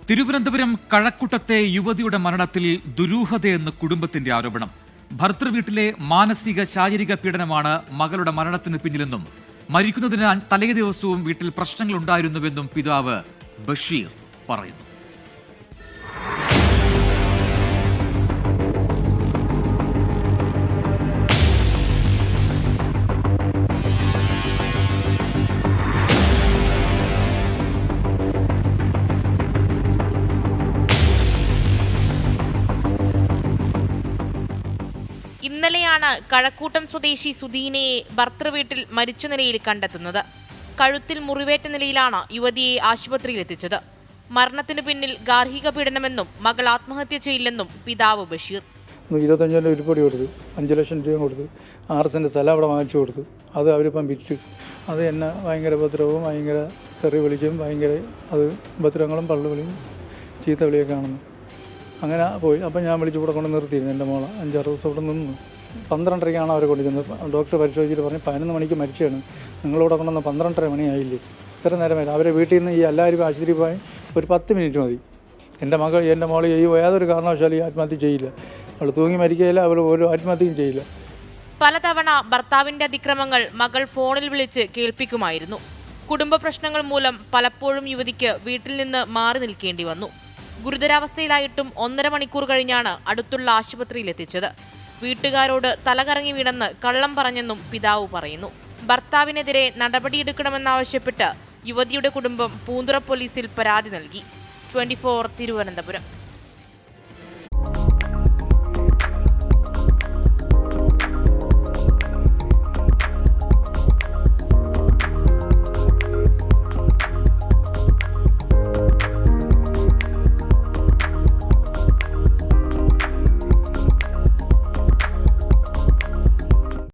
തിരുവനന്തപുരം കഴക്കൂട്ടത്തെ യുവതിയുടെ മരണത്തിൽ ദുരൂഹതയെന്ന് കുടുംബത്തിന്റെ ആരോപണം. ഭർതൃവീട്ടിലെ മാനസിക ശാരീരിക പീഡനമാണ് മകളുടെ മരണത്തിന് പിന്നിലെന്നും മരിക്കുന്നതിന് തലേ ദിവസവും വീട്ടിൽ പ്രശ്നങ്ങളുണ്ടായിരുന്നുവെന്നും പിതാവ് ബഷീർ പറയുന്നു. ഇന്നലെയാണ് കഴക്കൂട്ടം സ്വദേശി സുധീനയെ ഭർതൃവീട്ടിൽ മരിച്ച നിലയിൽ കണ്ടെത്തുന്നത്. കഴുത്തിൽ മുറിവേറ്റ നിലയിലാണ് യുവതിയെ ആശുപത്രിയിൽ എത്തിച്ചത്. മരണത്തിനു പിന്നിൽ ഗാർഹിക പീഡനമെന്നും മകൾ ആത്മഹത്യ ചെയ്യില്ലെന്നും പിതാവ് ബഷീർ. 25,000 ഉരുപ്പടി കൊടുത്തു, 5 ലക്ഷം രൂപ കൊടുത്തു, 6 സെന്റ് സ്ഥലം അവിടെ വാങ്ങിച്ചു കൊടുത്തു. അത് അവരിപ്പം വിറ്റ്. അത് എന്നെ ഭയങ്കര ഉപദ്രവവും ഭയങ്കര തെറി വിളിച്ചും ഭയങ്കര അത് ഉപദ്രവങ്ങളും പള്ളുവിളിയും ചീത്ത വിളിയൊക്കെ ആണെന്ന് അങ്ങനെ പോയി. അപ്പം ഞാൻ വിളിച്ച് ഇവിടെ കൊണ്ട് നിർത്തിയിരുന്നു. എൻ്റെ മോളെ 5-6 ദിവസം ഇവിടെ നിന്ന് 12:30-ക്കാണ് അവരെ കൊണ്ടുവന്നത്. ഡോക്ടർ പരിശോധിച്ചിട്ട് പറഞ്ഞ് 11 മണിക്ക് മരിച്ചതാണ്. നിങ്ങളിവിടെ കൊണ്ടുവന്ന് 12:30 മണിയായില്ലേ? ഇത്ര നേരമായി. അവരെ വീട്ടിൽ നിന്ന് ഈ എല്ലാവരും ആശുപത്രിയിൽ പോയി ഒരു 10 മിനിറ്റ് മതി. എൻ്റെ മോൾ ഈ യാതൊരു കാരണവശാലും ഈ ആത്മഹത്യ ചെയ്യില്ല. അവൾ തൂങ്ങി മരിക്കുകയില്ല, അവൾ ഒരു ആത്മഹത്യയും ചെയ്യില്ല. പലതവണ ഭർത്താവിന്റെ അതിക്രമങ്ങൾ മകൾ ഫോണിൽ വിളിച്ച് കേൾപ്പിക്കുമായിരുന്നു. കുടുംബ പ്രശ്നങ്ങൾ മൂലം പലപ്പോഴും യുവതിക്ക് വീട്ടിൽ നിന്ന് മാറി നിൽക്കേണ്ടി വന്നു. ഗുരുതരാവസ്ഥയിലായിട്ടും 1.5 മണിക്കൂർ കഴിഞ്ഞാണ് അടുത്തുള്ള ആശുപത്രിയിൽ എത്തിച്ചത്. വീട്ടുകാരോട് തലകറങ്ങി വീണെന്ന് കള്ളം പറഞ്ഞെന്നും പിതാവ് പറയുന്നു. ഭർത്താവിനെതിരെ നടപടിയെടുക്കണമെന്നാവശ്യപ്പെട്ട് യുവതിയുടെ കുടുംബം പൂന്തുറ പോലീസിൽ പരാതി നൽകി. 24 തിരുവനന്തപുരം.